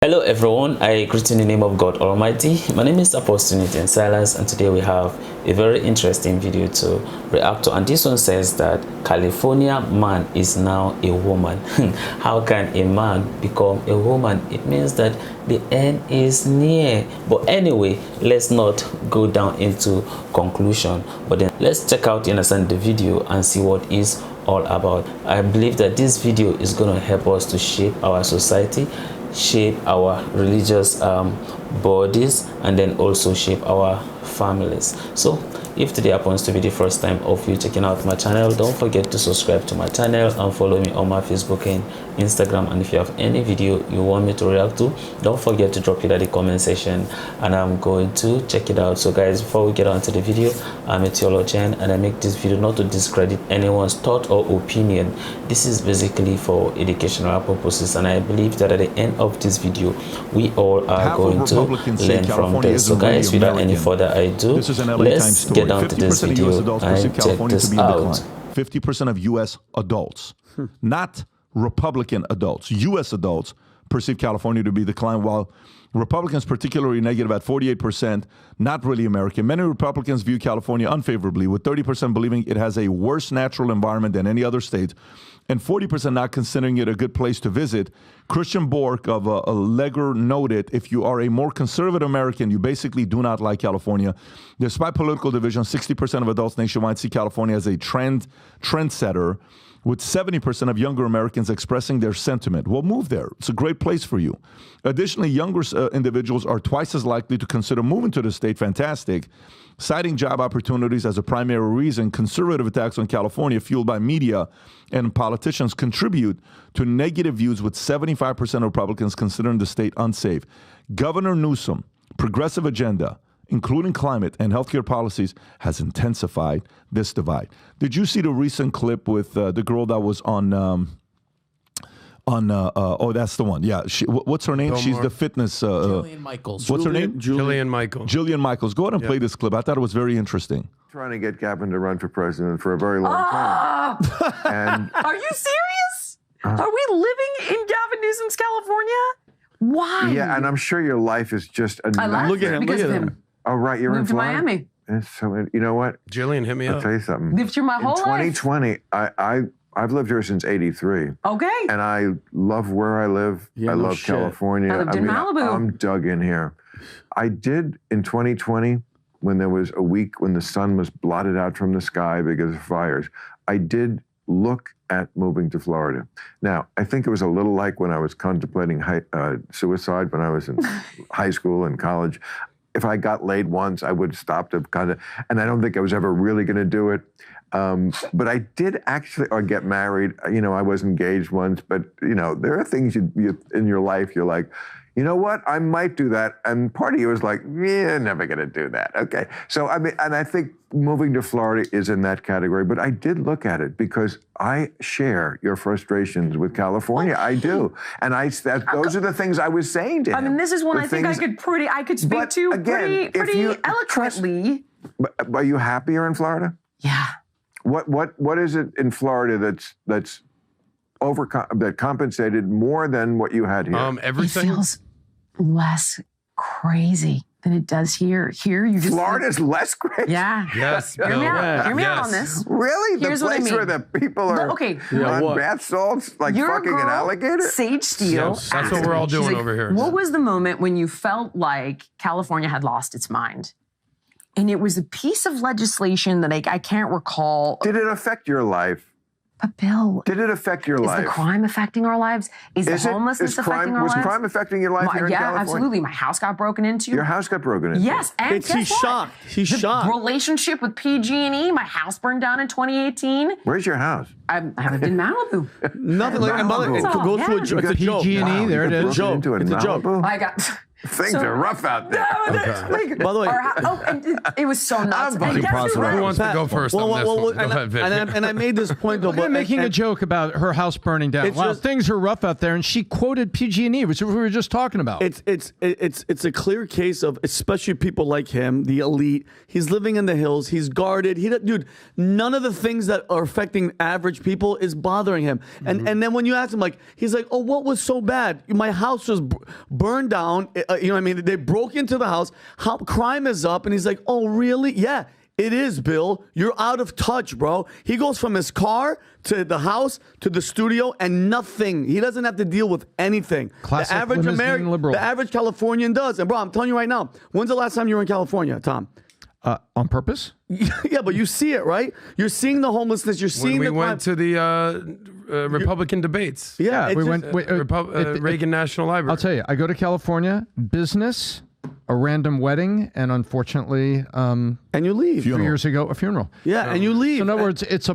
Hello everyone, I greet in the name of God Almighty. My name is Apostle Trinity and Silas, and today we have a very interesting video to react to. And this one says that California man is now a woman. How can a man become a woman? It means that the end is near. But anyway, let's not go down into conclusion, but then let's check out the video and see what is all about. I believe that this video is going to help us to shape our society, shape our religious bodies, and then also shape our families. So if today happens to be the first time of you checking out my channel, don't forget to subscribe to my channel and follow me on my Facebook and Instagram. And if you have any video you want me to react to, don't forget to drop it at the comment section and I'm going to check it out. So guys, before we get on to the video, I'm a theologian and I make this video not to discredit anyone's thought or opinion. This is basically for educational purposes, and I believe that at the end of this video we all are going to learn from this. So guys, without any further ado, let's get down to this video and check this out. 50% of U.S. adults, not Republican adults, U.S. adults perceive California to be decline, while Republicans particularly negative at 48%, not really American. Many Republicans view California unfavorably, with 30% believing it has a worse natural environment than any other state, and 40% not considering it a good place to visit. Christian Bork of Legger noted, if you are a more conservative American, you basically do not like California. Despite political division, 60% of adults nationwide see California as a trendsetter, with 70% of younger Americans expressing their sentiment. Well, move there. It's a great place for you. Additionally, younger individuals are twice as likely to consider moving to the state. Fantastic. Citing job opportunities as a primary reason, conservative attacks on California fueled by media and politicians contribute to negative views, with 75% of Republicans considering the state unsafe. Governor Newsom, progressive agenda, including climate and healthcare policies, has intensified this divide. Did you see the recent clip with the girl that was on oh, that's the one. Yeah. What's her name? She's the fitness. Jillian Michaels. What's her name? Jillian Michaels. Jillian Michaels. Go ahead and play this clip. I thought it was very interesting. Trying to get Gavin to run for president for a very long time. And are you serious? Are we living in Gavin Newsom's California? Why? Yeah, and I'm sure your life is just a I left Look at him. because Look of at him. him. Oh, right, you're Moved in to Florida? Miami. And so, you know what? Jillian, hit me I'll up. tell you something. Lived here my whole life. In 2020, I've lived here since '83. Okay. And I love where I live. Yeah, I no love shit. California. I lived in Malibu. I'm dug in here. I did in 2020, when there was a week when the sun was blotted out from the sky because of fires, I did look at moving to Florida. Now, I think it was a little like when I was contemplating suicide when I was in high school and college. If I got laid once, I would stop to kind of, and I don't think I was ever really going to do it. But I did actually, or get married. You know, I was engaged once, but you know, there are things you in your life you're like, you know what, I might do that. And part of you is like, yeah, never going to do that. Okay. So, I mean, and I think moving to Florida is in that category, but I did look at it because I share your frustrations with California. I do. And those are the things I was saying to him. I mean, this is one I think I could speak to again, pretty eloquently. But are you happier in Florida? Yeah. What is it in Florida that compensated more than what you had here? Everything. It feels less crazy than it does here. Here, you just Florida's less crazy. Yeah. Yes. Hear me out. Hear me out Yes. on this. Really? Here's the what I place mean. where the people are on bath salts, like Your fucking an girl, alligator? Sage Steele. Yes, that's what asked we're all me. She's doing like, over here. What was the moment when you felt like California had lost its mind? And it was a piece of legislation that I can't recall. Did it affect your life? But Bill, Did it affect your is life? the crime affecting our lives? Is the homelessness affecting our was lives? crime affecting your life here in Yeah, California? absolutely. My house got broken into. Your house got broken into. Yes, and guess He's what? shocked. He's The shocked. relationship with PG&E, my house burned down in 2018. Where's your house? I lived in Malibu. Nothing like my mother. It Malibu. goes through Yeah. it's a joke. PG&E, there it is. It's a joke. Into It's a joke. Malibu? I got Things are rough out there. By the way, and it was so nuts. I'm voting And guess who- Who wants to go first on this one? Go ahead, Vic. and I made this point though. We're making a joke about her house burning down. It's Wow, just- things are rough out there, and she quoted PG&E, which we were just talking about. It's a clear case of, especially people like him, the elite. He's living in the hills. He's guarded. Dude, none of the things that are affecting average people is bothering him. And then when you ask him, like, he's like, oh, what was so bad? My house was burned down. You know what I mean? They broke into the house. Crime is up. And he's like, oh, really? Yeah, it is, Bill. You're out of touch, bro. He goes from his car to the house to the studio and nothing. He doesn't have to deal with anything. Classic the average limousine liberal. the average Californian does. And bro, I'm telling you right now, when's the last time you were in California, Tom? On purpose? Yeah, but you see it, right? You're seeing the homelessness. You're seeing When we the crime. went to the Republican debates. Yeah, it's we just- went. Reagan National Library. I'll tell you, I go to California, business, a random wedding, and unfortunately, and you leave. 3 years ago, a funeral. Yeah, and you leave. So in other words, it's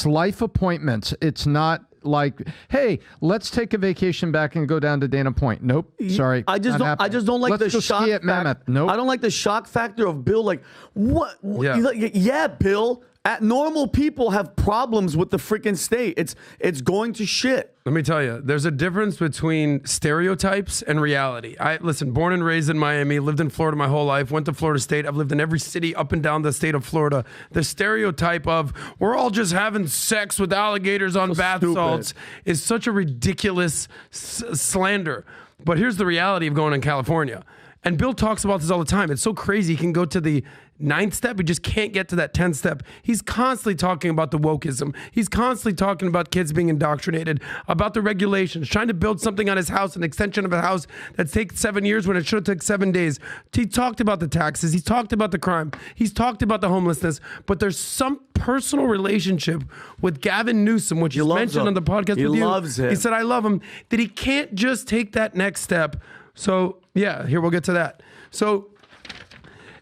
life appointments. It's not like, hey, let's take a vacation back and go down to Dana Point. Nope, sorry. I just don't like let's the go shock ski at Mammoth. Nope. I don't like the shock factor of Bill. Like, what? Yeah. He's like, yeah, Bill. Normal people have problems with the freaking state. It's going to shit. Let me tell you, there's a difference between stereotypes and reality. Listen, born and raised in Miami, lived in Florida my whole life, went to Florida State. I've lived in every city up and down the state of Florida. The stereotype of we're all just having sex with alligators on bath stupid. salts is such a ridiculous slander. But here's the reality of going in California. And Bill talks about this all the time. It's so crazy. He can go to the 9th step. He just can't get to that 10th step. He's constantly talking about the wokeism. He's constantly talking about kids being indoctrinated, about the regulations, trying to build something on his house, an extension of a house that takes 7 years when it should have took 7 days. He talked about the taxes. He's talked about the crime. He's talked about the homelessness. But there's some personal relationship with Gavin Newsom, which he mentioned on the podcast He with you. loves him. He said, I love him, that he can't just take that next step. So yeah, here we'll get to that. So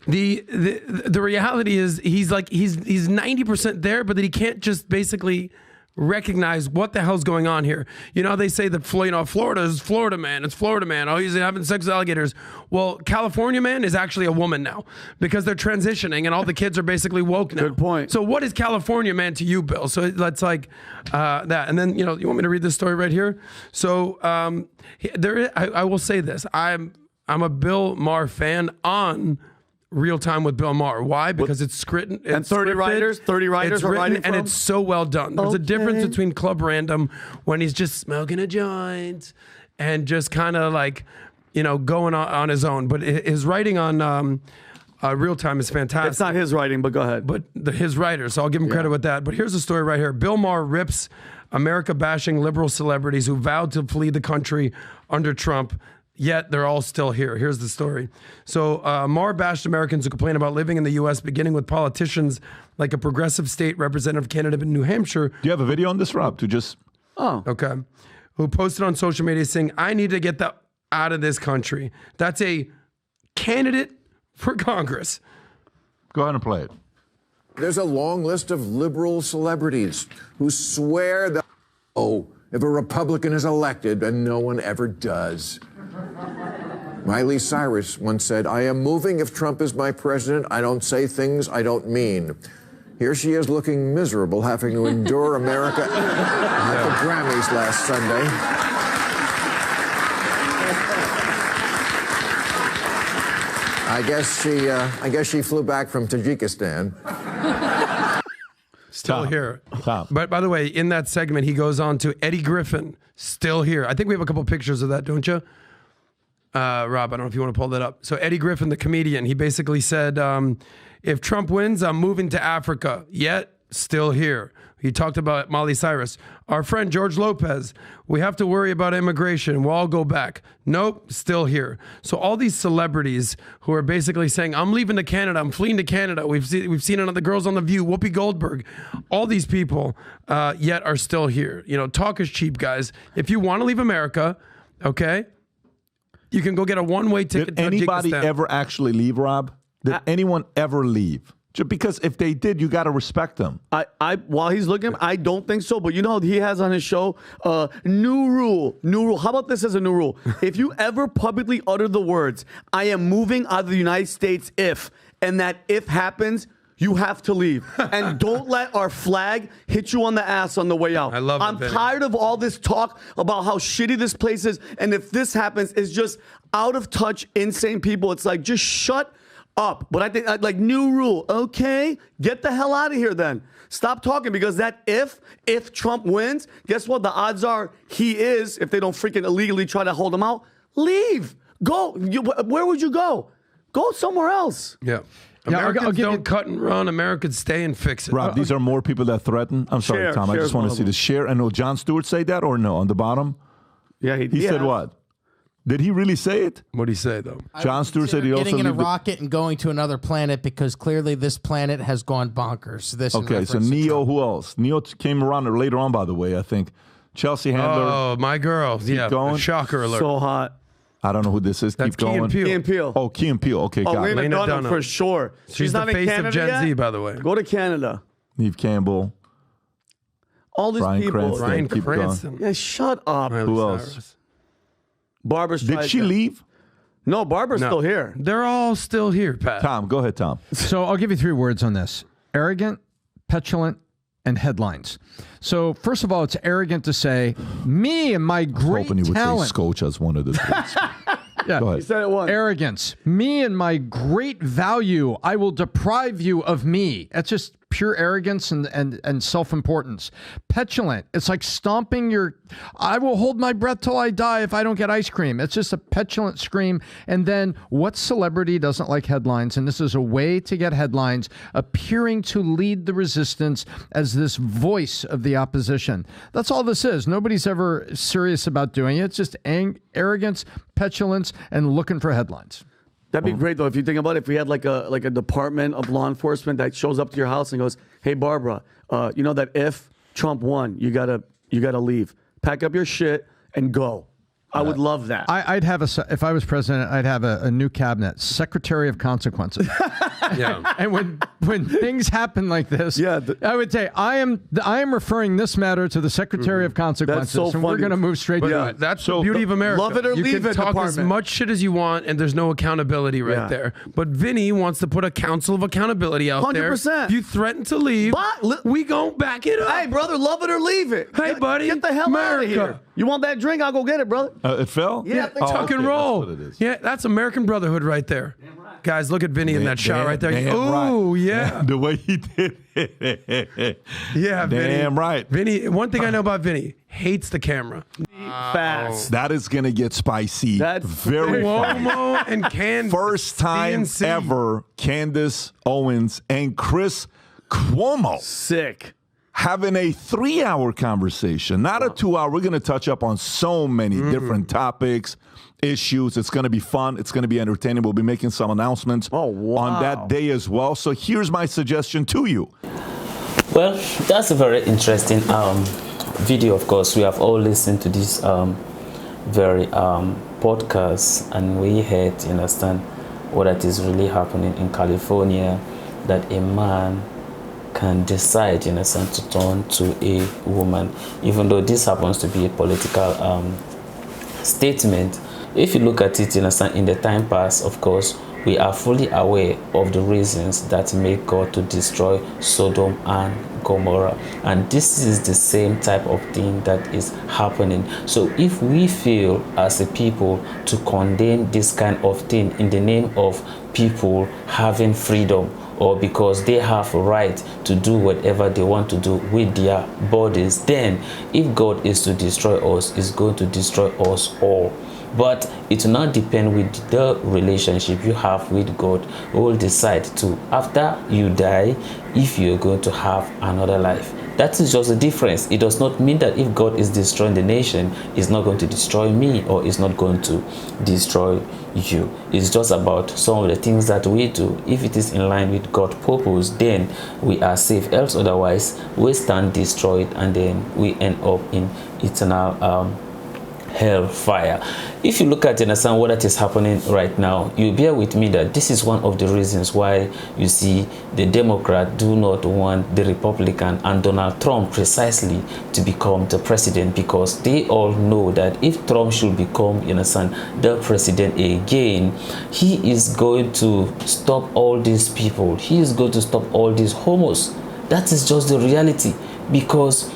the reality is he's 90% there, but that he can't just basically recognize what the hell's going on here. You know, they say that Florida is Florida man. It's Florida man. Oh, he's having sex with alligators. Well, California man is actually a woman now because they're transitioning and all the kids are basically woke now. Good point. So what is California man to you, Bill? So that's like that. And then, you want me to read this story right here? So I will say this. I'm a Bill Maher fan on Real Time with Bill Maher. Why? Because it's scripted. And 30 writers It's are written, writing and from? it's so well done. There's a difference between Club Random when he's just smoking a joint and just kind of like, going on his own. But his writing on Real Time is fantastic. It's not his writing, but go ahead. But his writer, so I'll give him credit with that. But here's the story right here. Bill Maher rips America-bashing liberal celebrities who vowed to flee the country under Trump, yet they're all still here. Here's the story. So Maher bashed Americans who complain about living in the U.S., beginning with politicians like a progressive state representative candidate in New Hampshire. Do you have a video on this, Rob? To just Okay. Who posted on social media saying, I need to get out of this country. That's a candidate for Congress. go ahead and play it. There's a long list of liberal celebrities who swear that, if a Republican is elected, and no one ever does. Miley Cyrus once said, I am moving if Trump is my president. I don't say things I don't mean. Here she is looking miserable, having to endure America at the Grammys last Sunday. I guess she flew back from Tajikistan. Still here. Stop. But by the way, in that segment, he goes on to Eddie Griffin, still here. I think we have a couple pictures of that, don't you? Rob, I don't know if you want to pull that up. So Eddie Griffin, the comedian, he basically said, if Trump wins, I'm moving to Africa, yet still here. He talked about Miley Cyrus. Our friend George Lopez, we have to worry about immigration. We'll all go back. Nope, still here. So all these celebrities who are basically saying, I'm leaving to Canada, I'm fleeing to Canada. We've seen it on the Girls on the View, Whoopi Goldberg. All these people yet are still here. Talk is cheap, guys. If you want to leave America, okay, you can go get a one-way ticket Did to anybody Tajikistan. ever actually leave, Rob? Did anyone ever leave? Because if they did, you got to respect them. While he's looking, I don't think so. But you know, he has on his show, new rule. How about this as a new rule? If you ever publicly utter the words, I am moving out of the United States if, and that if happens, you have to leave. And don't let our flag hit you on the ass on the way out. I love it, I'm Vinny. tired of all this talk about how shitty this place is. And if this happens, it's just out of touch, insane people. It's like, just shut up. But I think, like, new rule. Okay, get the hell out of here then. Stop talking, because that if Trump wins, guess what? The odds are he is, if they don't freaking illegally try to hold him out, leave. Go. Where would you go? Go somewhere else. Yeah. Yeah, I'll Americans give don't you- cut and run. Americans stay and fix it. Rob, these are more people that threaten. I'm sorry, Cher, Tom. I Cher's just want one to of see them. this. Cher, and will Jon Stewart say that or no? On the bottom? Yeah, He said what? Did he really say it? What do you say, though? Jon Stewart said he also getting in a leave the- rocket and going to another planet because clearly this planet has gone bonkers. This is Okay, so reference to Neo, Trump. who else? Neo came around later on, by the way, I think. Chelsea Handler. Oh, my girl. Yeah. going. Shocker alert. So hot. I don't know who this is. That's Keep Key going. and Peele. Key and Peele. Oh, Key and Peele. Okay, Oh, got Lena it. Lena Dunham Dunham. for sure. She's the not in face of Canada Gen yet? Z, by the way. Go to Canada. Neve Campbell. All these Bryan people. Cranston. Bryan Keep going. Cranston. Yeah, shut up. Miley Who else? Cyrus. Barbara Did she Streisand. leave? No, Barbara's No. still here. They're all still here, Pat. Tom, go ahead, Tom. So I'll give you 3 words on this: arrogant, petulant, and headlines. So first of all, it's arrogant to say, me and my great Hoping he would talent. say Scotch as one of the three. Yeah. Go He ahead. said it once. Arrogance. Me and my great value, I will deprive you of me. That's just pure arrogance and self-importance. Petulant. It's like stomping your, I will hold my breath till I die if I don't get ice cream. It's just a petulant scream. And then what celebrity doesn't like headlines? And this is a way to get headlines, appearing to lead the resistance as this voice of the opposition. That's all this is. Nobody's ever serious about doing it. It's just arrogance, petulance, and looking for headlines. That'd be great though if you think about it. If we had like a department of law enforcement that shows up to your house and goes, "Hey Barbara, you know that if Trump won, you gotta leave, pack up your shit and go." I would love that. I'd have if I was president, I'd have a new cabinet, Secretary of Consequences. Yeah. And when things happen like this, Yeah, I would say I am referring this matter to the Secretary of Consequences, so and we're funny. going to move straight But to it. that's So, the beauty of America. love it or you leave can it talk as department. much shit as you want, and there's no accountability right Yeah. there. But Vinny wants to put a council of accountability out there. 100%. If you threaten to leave, we gon' back it up. Hey brother, love it or leave it. Hey, buddy, get the hell out of America. here. You want that drink? I'll go get it, brother. It fell? Yeah, I think so. Tuck and okay, roll. that's what it is. Yeah, that's American brotherhood right there. Guys, look at Vinny in that shot right there. Oh, yeah. The way he did it. Yeah, Vinny. Damn right. Vinny, one thing I know about Vinny, hates the camera. Fast. That is going to get spicy That's very fast. Cuomo and Candace. First time CNC. ever, Candace Owens and Chris Cuomo Sick. having a 3-hour conversation, not a 2-hour. We're going to touch up on so many different topics, issues. It's going to be fun. It's going to be entertaining. We'll be making some announcements on that day as well. So here's my suggestion to you. Well, that's a very interesting video. Of course, we have all listened to this very podcast, and we heard, you understand, what that is really happening in California, that a man can decide, you understand, to turn to a woman, even though this happens to be a political statement. If you look at it, you understand, in the time past, of course, we are fully aware of the reasons that make God to destroy Sodom and Gomorrah, and this is the same type of thing that is happening. So if we feel as a people to condemn this kind of thing in the name of people having freedom, or because they have a right to do whatever they want to do with their bodies, then if God is to destroy us, He's going to destroy us all. But it will not depend with the relationship you have with God. You will decide to, after you die, if you're going to have another life. That is just the difference. It does not mean that if God is destroying the nation, He's not going to destroy me, or He's not going to destroy you. It's just about some of the things that we do. If it is in line with God's purpose, then we are safe. Else, otherwise, we stand destroyed, and then we end up in eternal hellfire. If you look at and understand what that is happening right now, you bear with me that this is one of the reasons why you see the Democrat do not want the Republican and Donald Trump precisely to become the president, because they all know that if Trump should become, you understand, the president again, he is going to stop all these people. He is going to stop all these homos. That is just the reality, because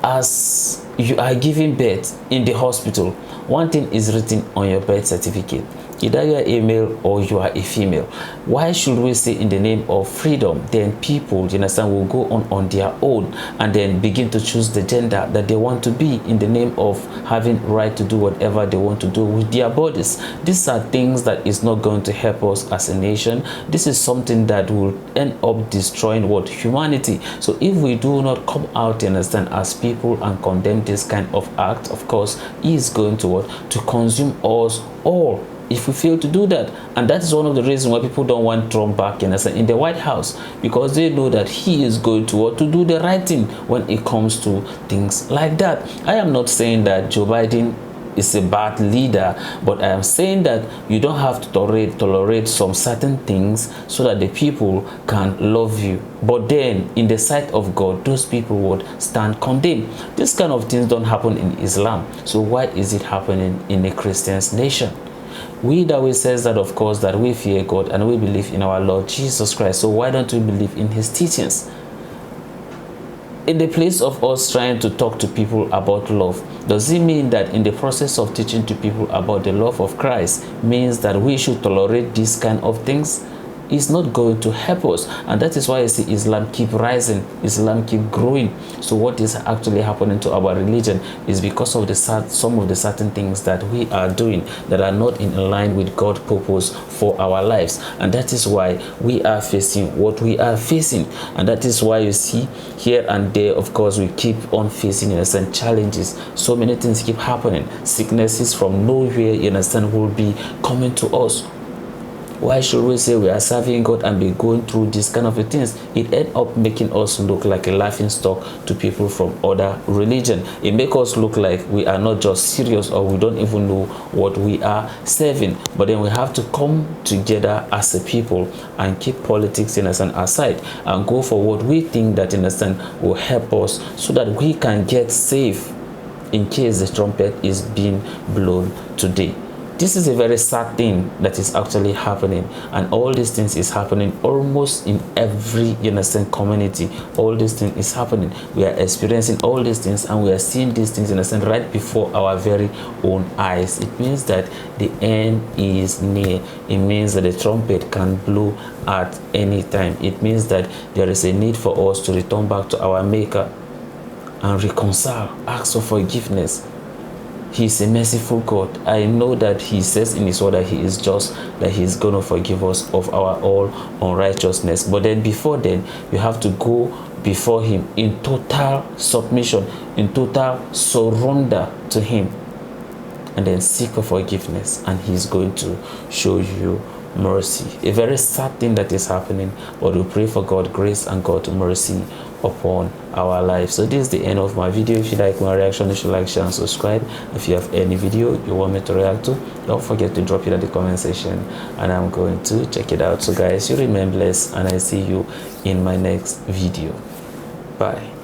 as you are giving birth in the hospital, one thing is written on your birth certificate: either you are a male or you are a female. Why should we say in the name of freedom, then people, you understand, will go on their own and then begin to choose the gender that they want to be in the name of having right to do whatever they want to do with their bodies? These are things that is not going to help us as a nation. This is something that will end up destroying what? Humanity. So if we do not come out, you understand, as people and condemn this kind of act, of course, he is going to what? To consume us all if we fail to do that. And that is one of the reasons why people don't want Trump back in the White House, because they know that he is going to do the right thing when it comes to things like that. I am not saying that Joe Biden is a bad leader, but I am saying that you don't have to tolerate some certain things so that the people can love you, but then in the sight of God, those people would stand condemned. This kind of things don't happen in Islam, so why is it happening in a Christian nation? We that we says that, of course, that we fear God and we believe in our Lord Jesus Christ. So why don't we believe in his teachings? In the place of us trying to talk to people about love, does it mean that in the process of teaching to people about the love of Christ means that we should tolerate these kind of things? It's not going to help us, and that is why you see Islam keep rising, Islam keep growing. So what is actually happening to our religion is because of some of the certain things that we are doing that are not in line with God's purpose for our lives, and that is why we are facing what we are facing. And that is why you see here and there, of course, we keep on facing, you understand, challenges. So many things keep happening. Sicknesses from nowhere, you understand, will be coming to us. Why should we say we are serving God and be going through these kind of things? It ends up making us look like a laughing stock to people from other religion. It makes us look like we are not just serious, or we don't even know what we are serving. But then we have to come together as a people and keep politics, in a sense, aside and go for what we think that, in a sense, will help us so that we can get safe in case the trumpet is being blown today. This is a very sad thing that is actually happening, and all these things is happening almost in every, you understand, community. All these things is happening. We are experiencing all these things, and we are seeing these things, in a sense, right before our very own eyes. It means that the end is near. It means that the trumpet can blow at any time. It means that there is a need for us to return back to our Maker and reconcile, ask for forgiveness. He is a merciful God. I know that he says in his word that he is just, that he is going to forgive us of our all unrighteousness. But then before then, you have to go before him in total submission, in total surrender to him, and then seek for forgiveness, and he's going to show you mercy. A very sad thing that is happening, but we pray for God's grace and God's mercy upon our lives. So this is the end of my video. If you like my reaction, you should like, share, and subscribe. If you have any video you want me to react to, don't forget to drop it in the comment section, and I'm going to check it out. So guys, you remain blessed, and I see you in my next video. Bye.